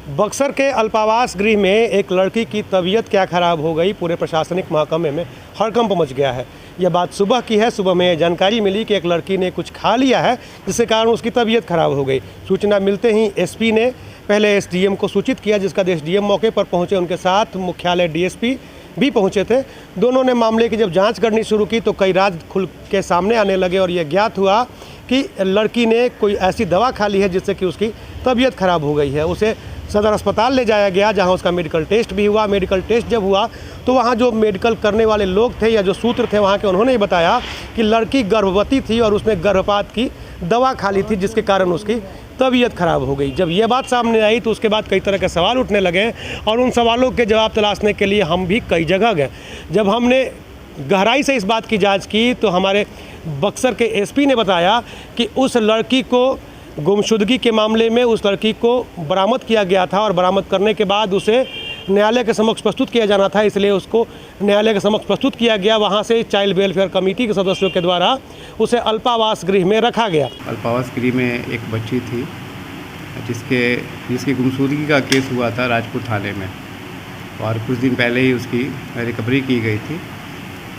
बक्सर के अल्पावास गृह में एक लड़की की तबीयत क्या खराब हो गई, पूरे प्रशासनिक महकमे में हड़कंप मच गया है। यह बात सुबह की है। सुबह में जानकारी मिली कि एक लड़की ने कुछ खा लिया है जिसके कारण उसकी तबीयत खराब हो गई। सूचना मिलते ही एसपी ने पहले एसडीएम को सूचित किया, जिसका एसडीएम मौके पर पहुंचे। उनके साथ मुख्यालय डीएसपी भी पहुंचे थे। दोनों ने मामले की जब जांच करनी शुरू की तो कई राज खुल के सामने आने लगे और यह ज्ञात हुआ कि लड़की ने कोई ऐसी दवा खा ली है जिससे कि उसकी तबीयत खराब हो गई है। उसे सदर अस्पताल ले जाया गया, जहां उसका मेडिकल टेस्ट भी हुआ। मेडिकल टेस्ट जब हुआ तो वहां जो मेडिकल करने वाले लोग थे या जो सूत्र थे वहां के, उन्होंने ही बताया कि लड़की गर्भवती थी और उसने गर्भपात की दवा खा ली थी, जिसके कारण उसकी तबीयत खराब हो गई। जब ये बात सामने आई तो उसके बाद कई तरह के सवाल उठने लगे और उन सवालों के जवाब तलाशने के लिए हम भी कई जगह गए। जब हमने गहराई से इस बात की जांच की तो हमारे बक्सर के एसपी ने बताया कि उस लड़की को गुमशुदगी के मामले में उस लड़की को बरामद किया गया था और बरामद करने के बाद उसे न्यायालय के समक्ष प्रस्तुत किया जाना था, इसलिए उसको न्यायालय के समक्ष प्रस्तुत किया गया। वहां से चाइल्ड वेलफेयर कमेटी के सदस्यों के द्वारा उसे अल्पावास गृह में रखा गया। अल्पावास गृह में एक बच्ची थी जिसकी गुमशुदगी का केस हुआ था राजपुर थाने में, और कुछ दिन पहले ही उसकी रिकवरी की गई थी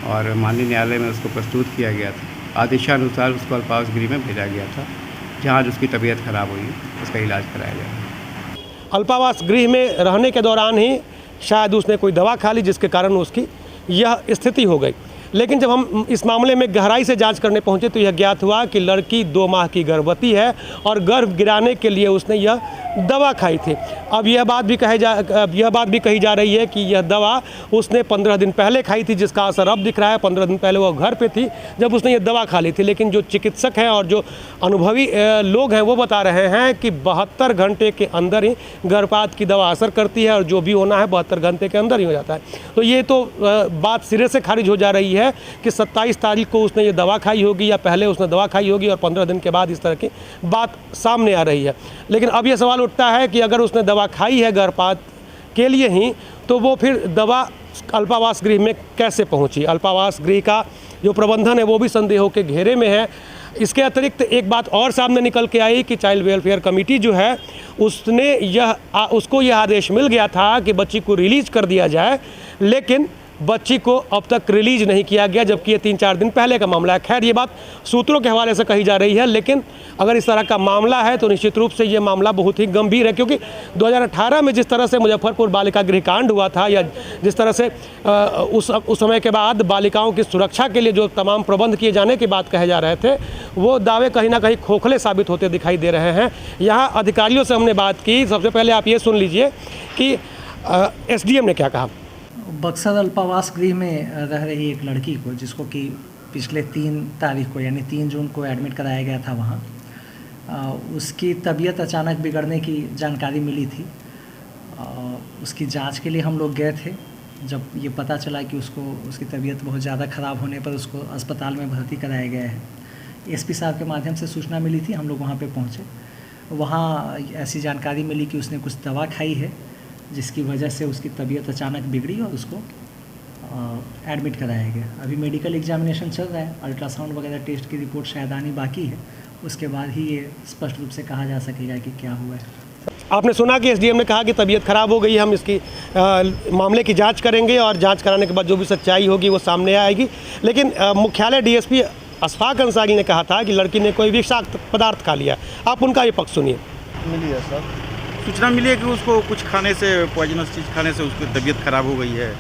और माननीय न्यायालय में उसको प्रस्तुत किया गया था। आदेशानुसार उसको अल्पावास गृह में भेजा गया था, जहाँ आज उसकी तबीयत खराब हुई, उसका इलाज कराया गया। अल्पावास गृह में रहने के दौरान ही शायद उसने कोई दवा खा ली, जिसके कारण उसकी यह स्थिति हो गई। लेकिन जब हम इस मामले में गहराई से जांच करने पहुंचे तो यह ज्ञात हुआ कि लड़की 2 माह की गर्भवती है और गर्भ गिराने के लिए उसने यह दवा खाई थी। अब यह बात भी कही जा रही है कि यह दवा उसने 15 दिन पहले खाई थी, जिसका असर अब दिख रहा है। 15 दिन पहले वो घर पे थी जब उसने ये दवा खा ली थी। लेकिन जो चिकित्सक हैं और जो अनुभवी लोग हैं वो बता रहे हैं कि 72 घंटे के अंदर ही गर्भपात की दवा असर करती है और जो भी होना है 72 घंटे के अंदर ही हो जाता है। तो ये तो बात सिरे से खारिज हो जा रही है कि 27 तारीख को उसने ये दवा खाई होगी या पहले उसने दवा खाई होगी और 15 दिन के बाद इस तरह की बात सामने आ रही है। लेकिन अब यह सवाल उठता है कि अगर उसने दवा खाई है गर्भपात के लिए ही, तो वो फिर दवा अल्पावास गृह में कैसे पहुंची? अल्पावास गृह का जो प्रबंधन है वो भी संदेहों के घेरे में है। इसके अतिरिक्त एक बात और सामने निकल के आई कि चाइल्ड वेलफेयर कमेटी जो है उसको यह आदेश मिल गया था कि बच्ची को रिलीज़ कर दिया जाए, लेकिन बच्ची को अब तक रिलीज नहीं किया गया, जबकि ये 3-4 दिन पहले का मामला है। खैर, ये बात सूत्रों के हवाले से कही जा रही है, लेकिन अगर इस तरह का मामला है तो निश्चित रूप से ये मामला बहुत ही गंभीर है, क्योंकि 2018 में जिस तरह से मुजफ्फरपुर बालिका गृह कांड हुआ था या जिस तरह से उस समय के बाद बालिकाओं की सुरक्षा के लिए जो तमाम प्रबंध किए जाने की बात कहे जा रहे थे, वो दावे कहीं ना कहीं खोखले साबित होते दिखाई दे रहे हैं। यहाँ अधिकारियों से हमने बात की। सबसे पहले आप ये सुन लीजिए कि एसडीएम ने क्या कहा। बक्सर अल्पावास गृह में रह रही एक लड़की को, जिसको कि पिछले 3 तारीख को यानी 3 जून को एडमिट कराया गया था, वहाँ उसकी तबीयत अचानक बिगड़ने की जानकारी मिली थी। उसकी जांच के लिए हम लोग गए थे। जब ये पता चला कि उसकी तबीयत बहुत ज़्यादा ख़राब होने पर उसको अस्पताल में भर्ती कराया गया है, एसपी साहब के माध्यम से सूचना मिली थी। हम लोग वहाँ पे पहुँचे। वहाँ ऐसी जानकारी मिली कि उसने कुछ दवा खाई है, जिसकी वजह से उसकी तबीयत अचानक बिगड़ी और उसको एडमिट कराया गया। अभी मेडिकल एग्जामिनेशन चल रहा है, अल्ट्रासाउंड वगैरह टेस्ट की रिपोर्ट शायद आनी बाकी है। उसके बाद ही ये स्पष्ट रूप से कहा जा सकेगा कि क्या हुआ है। आपने सुना कि एसडीएम ने कहा कि तबीयत खराब हो गई, हम इसकी मामले की जांच करेंगे और जांच कराने के बाद जो भी सच्चाई होगी वो सामने आएगी। लेकिन मुख्यालय डीएसपी अशफाक अंसारी ने कहा था कि लड़की ने कोई विषाक्त पदार्थ खा लिया। आप उनका ये पक्ष सुनिए। मिली है सर, सूचना मिली है कि उसको कुछ खाने से, पॉइजनस चीज़ खाने से उसकी तबीयत खराब हो गई है,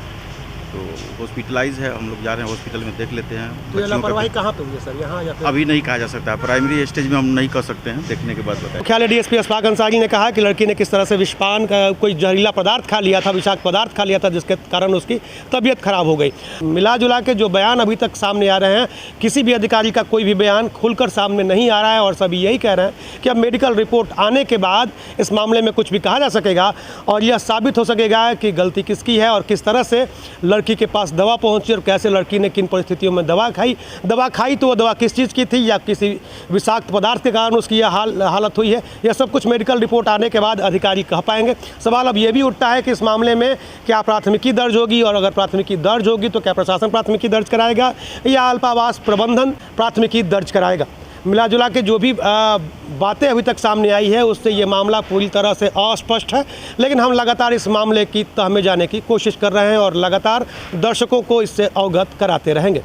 तो हॉस्पिटलाइज है। हम लोग जा रहे हैं हॉस्पिटल में, देख लेते हैं। तो ये लापरवाही कहाँ पे हुई है सर, यहाँ या फिर? अभी नहीं कहा जा सकता, प्राइमरी स्टेज में हम नहीं कर सकते हैं, देखने के बाद बताएं। मुख्यालय डीएसपी अशफाक अंसारी ने कहा कि लड़की ने किस तरह से विषपान का कोई जहरीला पदार्थ खा लिया था, विषाक्त पदार्थ खा लिया था, जिसके कारण उसकी तबीयत खराब हो गई। मिला जुला के जो बयान अभी तक सामने आ रहे हैं, किसी भी अधिकारी का कोई भी बयान खुलकर सामने नहीं आ रहा है और सभी यही कह रहे हैं कि अब मेडिकल रिपोर्ट आने के बाद इस मामले में कुछ भी कहा जा सकेगा और यह साबित हो सकेगा कि गलती किसकी है और किस तरह से लड़की के पास दवा पहुंची और कैसे लड़की ने किन परिस्थितियों में दवा खाई तो वो दवा किस चीज़ की थी या किसी विषाक्त पदार्थ के कारण उसकी यह हालत हुई है, यह सब कुछ मेडिकल रिपोर्ट आने के बाद अधिकारी कह पाएंगे। सवाल अब ये भी उठता है कि इस मामले में क्या प्राथमिकी दर्ज होगी, और अगर प्राथमिकी दर्ज होगी तो क्या प्रशासन प्राथमिकी दर्ज कराएगा या अल्पावास प्रबंधन प्राथमिकी दर्ज कराएगा। मिला जुला के जो भी बातें अभी तक सामने आई है उससे ये मामला पूरी तरह से अस्पष्ट है, लेकिन हम लगातार इस मामले की तह में जाने की कोशिश कर रहे हैं और लगातार दर्शकों को इससे अवगत कराते रहेंगे।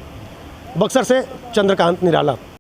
बक्सर से चंद्रकांत निराला।